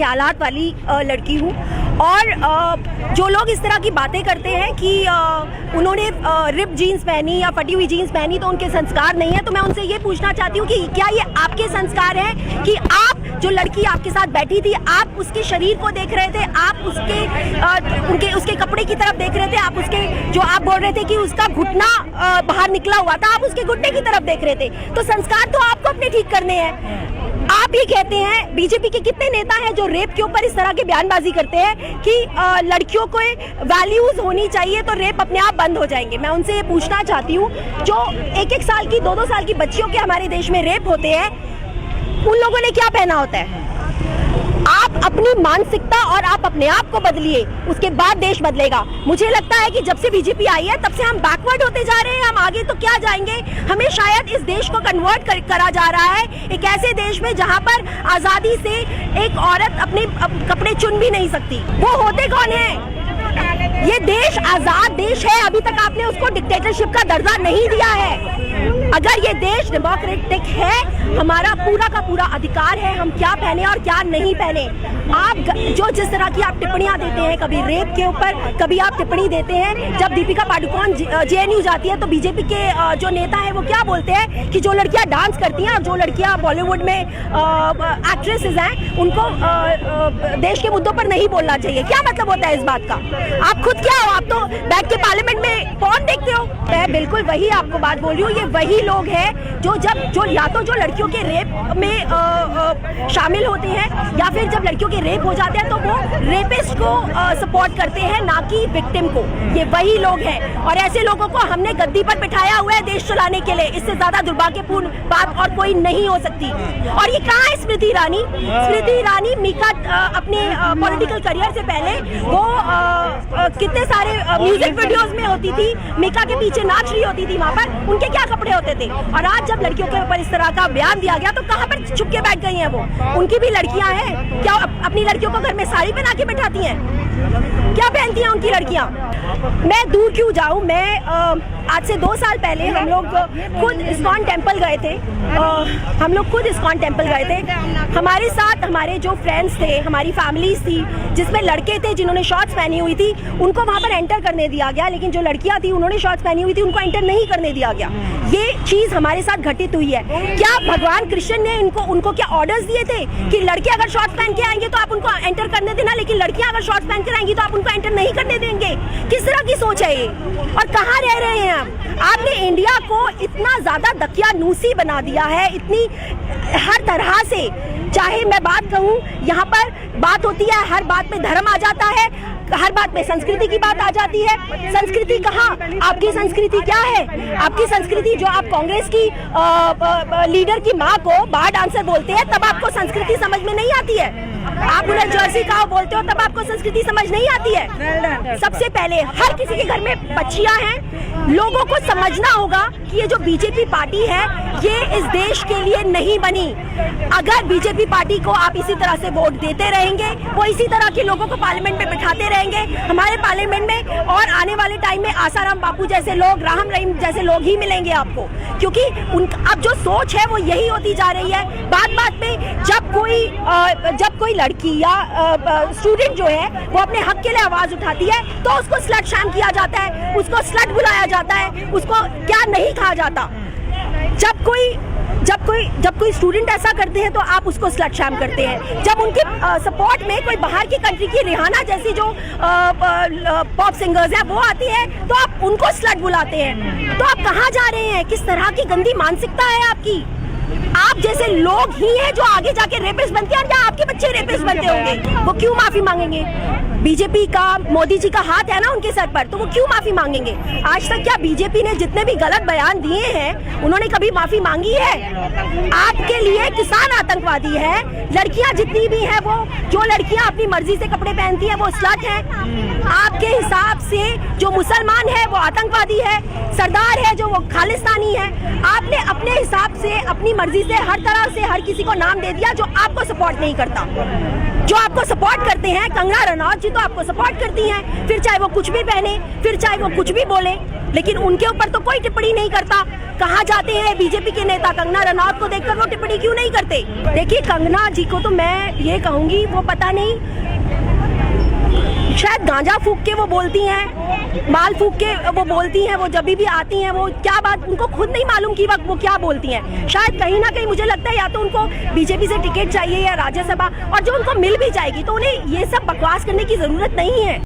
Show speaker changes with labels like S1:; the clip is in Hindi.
S1: ख्यालात वाली लड़की हूँ। और जो लोग इस तरह की बातें करते हैं कि उन्होंने रिप जीन्स पहनी या फटी हुई जीन्स पहनी तो उनके संस्कार नहीं है, तो मैं उनसे ये पूछना चाहती हूँ कि क्या ये आपके संस्कार हैं कि आप जो लड़की आपके साथ बैठी थी, आप उसके शरीर को देख रहे थे, आप उसके कपड़े की तरफ देख रहे थे, आप उसके जो आप बोल रहे थे कि उसका घुटना बाहर निकला हुआ था, आप उसके घुटने की तरफ देख रहे थे। तो संस्कार तो आपको अपने ठीक करने हैं। आप ही कहते हैं, बीजेपी के कितने नेता हैं जो रेप के ऊपर इस तरह की बयानबाजी करते हैं कि लड़कियों को वैल्यूज होनी चाहिए तो रेप अपने आप बंद हो जाएंगे। मैं उनसे ये पूछना चाहती हूँ, जो 1-1 साल की 2-2 साल की बच्चियों के हमारे देश में रेप होते हैं, उन लोगों ने क्या पहना होता है? आप अपनी मानसिकता और आप अपने आप को बदलिए, उसके बाद देश बदलेगा। मुझे लगता है कि जब से बीजेपी आई है तब से हम बैकवर्ड होते जा रहे हैं। हम आगे तो क्या जाएंगे? हमें शायद इस देश को कन्वर्ट करा जा रहा है एक ऐसे देश में जहां पर आजादी से एक औरत अपने कपड़े चुन भी नहीं सकती। वो होते कौन है? ये देश आजाद देश है, अभी तक आपने उसको डिक्टेटरशिप का दर्जा नहीं दिया है। अगर ये देश डेमोक्रेटिक है, हमारा पूरा का पूरा अधिकार है हम क्या पहने और क्या नहीं पहने। आप जो जिस तरह की आप टिप्पणियां देते हैं, कभी रेप के ऊपर, कभी आप टिप्पणी देते हैं। जब दीपिका पादुकोण जेएनयू जाती है तो बीजेपी के जो नेता है वो क्या बोलते हैं कि जो लड़कियां डांस करती हैं और जो लड़कियां बॉलीवुड में एक्ट्रेसेस हैं, उनको देश के मुद्दों पर नहीं बोलना चाहिए। क्या मतलब होता है इस बात का? आप खुद क्या हो? आप तो बैठ के पार्लियामेंट में फोन देखते हो। मैं बिल्कुल वही आपको बात बोल रही हूँ। ये वही लोग हैं जो या तो जो लड़कियों के रेप में शामिल होते हैं, या फिर जब लड़कियों के रेप हो जाते हैं तो वो रेपिस्ट को सपोर्ट करते हैं, ना कि विक्टिम को। ये वही लोग हैं और ऐसे लोगों को हमने गद्दी पर बिठाया हुआ है देश चलाने के लिए। इससे ज्यादा दुर्भाग्यपूर्ण बात और कोई नहीं हो सकती। और ये कहाँ है स्मृति ईरानी? स्मृति ईरानी मीका अपने पॉलिटिकल करियर से पहले वो कितने सारे म्यूजिक वीडियोस में होती थी, मीका के पीछे नाच रही होती थी। वहाँ पर उनके क्या कपड़े होते थे? और आज जब लड़कियों के ऊपर इस तरह का बयान दिया गया तो कहाँ पर छुप के बैठ गई हैं वो? उनकी भी लड़कियां हैं, क्या अपनी लड़कियों को घर में साड़ी पहना के बैठाती हैं? क्या पहनती हैं उनकी लड़कियां? मैं दूर क्यों जाऊं? मैं आज से 2 साल पहले हम लोग खुद इस्कॉन टेम्पल गए थे। हमारे साथ हमारे जो फ्रेंड्स थे, हमारी फैमिलीज थी, जिसमें लड़के थे जिन्होंने शॉर्ट्स पहनी हुई थी, उनको वहां पर एंटर करने दिया गया, लेकिन जो लड़कियां थी उन्होंने शॉर्ट्स पहनी हुई थी, उनको एंटर नहीं करने दिया गया। ये चीज हमारे साथ घटित हुई है। क्या भगवान कृष्ण ने उनको क्या ऑर्डर्स दिए थे कि लड़के अगर शॉर्ट्स पहन के आएंगे तो आप उनको एंटर करने देना, लेकिन लड़कियां अगर शॉर्ट्स पहन कर आएंगी तो आप उनको एंटर नहीं करने देंगे? किस तरह की सोच है ये? और कहाँ रह रहे हैं हम? आपने इंडिया को इतना ज्यादा दकियानूसी बना दिया है, इतनी हर तरह से। चाहे मैं बात कहूँ, यहाँ पर बात होती है, हर बात में धर्म आ जाता है, हर बात में संस्कृति की बात आ जाती है। संस्कृति कहाँ? आपकी संस्कृति क्या है? आपकी संस्कृति जो आप कांग्रेस की लीडर की माँ को बार डांसर बोलते हैं, तब आपको संस्कृति समझ में नहीं आती है। आप उन्हें जर्सी काऊ बोलते हो, तब आपको संस्कृति समझ नहीं आती है। सबसे पहले हर किसी के घर में बच्चियां हैं। लोगों को समझना होगा कि ये जो बीजेपी पार्टी है, ये इस देश के लिए नहीं बनी। अगर बीजेपी पार्टी को आप इसी तरह से वोट देते रहेंगे, वो इसी तरह के लोगों को पार्लियामेंट में बिठाते रहेंगे, हमारे पार्लियामेंट में और आने वाले टाइम में आसाराम बापू जैसे लोग, राम रहीम जैसे लोग ही मिलेंगे आपको। क्योंकि अब जो सोच है वो यही होती जा रही है। बात में जब कोई लड़की या स्टूडेंट जो है वो अपने हक के लिए आवाज उठाती है तो उसको स्लट शैम किया जाता है, उसको स्लट बुलाया जाता है, उसको क्या नहीं कहा जाता। जब कोई स्टूडेंट ऐसा करते हैं तो आप उसको स्लट शैम करते हैं। जब उनके सपोर्ट में कोई बाहर की कंट्री की रिहाना जैसी जो पॉप सिंगर्स हैं वो आती है तो आप उनको स्लट बुलाते हैं। तो आप कहाँ जा रहे हैं? किस तरह की गंदी मानसिकता है आपकी? आप जैसे लोग ही हैं जो आगे जाके रेपिस्ट बनते हैं, और या आपके बच्चे रेपिस्ट बनते होंगे। वो क्यों माफी मांगेंगे? बीजेपी का, मोदी जी का हाथ है ना उनके सर पर, तो वो क्यों माफी मांगेंगे? आज तक क्या बीजेपी ने जितने भी गलत बयान दिए हैं उन्होंने कभी माफी मांगी है? आपके लिए किसान आतंकवादी है, लड़कियां जितनी भी हैं वो, जो लड़कियां अपनी मर्जी से कपड़े पहनती हैं वो स्लट हैं। आपके हिसाब से जो मुसलमान है वो आतंकवादी है, सरदार है जो वो खालिस्तानी है। आपने अपने हिसाब से अपनी मर्जी से हर तरह से हर किसी को नाम दे दिया जो आपको सपोर्ट नहीं करता। जो आपको सपोर्ट करते हैं, कंगना रनौत जी तो आपको सपोर्ट करती हैं, फिर चाहे वो कुछ भी पहने, फिर चाहे वो कुछ भी बोले, लेकिन उनके ऊपर तो कोई टिप्पणी नहीं करता। कहाँ जाते हैं बीजेपी के नेता? कंगना रनौत को देखकर वो टिप्पणी क्यों नहीं करते? देखिए, कंगना जी को तो मैं ये कहूंगी, वो पता नहीं शायद गांजा फूक के वो बोलती हैं, माल फूक के वो बोलती हैं, वो जब भी आती हैं वो क्या बात उनको खुद नहीं मालूम कि वो क्या बोलती हैं। शायद कहीं ना कहीं मुझे लगता है या तो उनको बीजेपी से टिकट चाहिए या राज्यसभा, और जो उनको मिल भी जाएगी तो उन्हें ये सब बकवास करने की जरूरत नहीं है।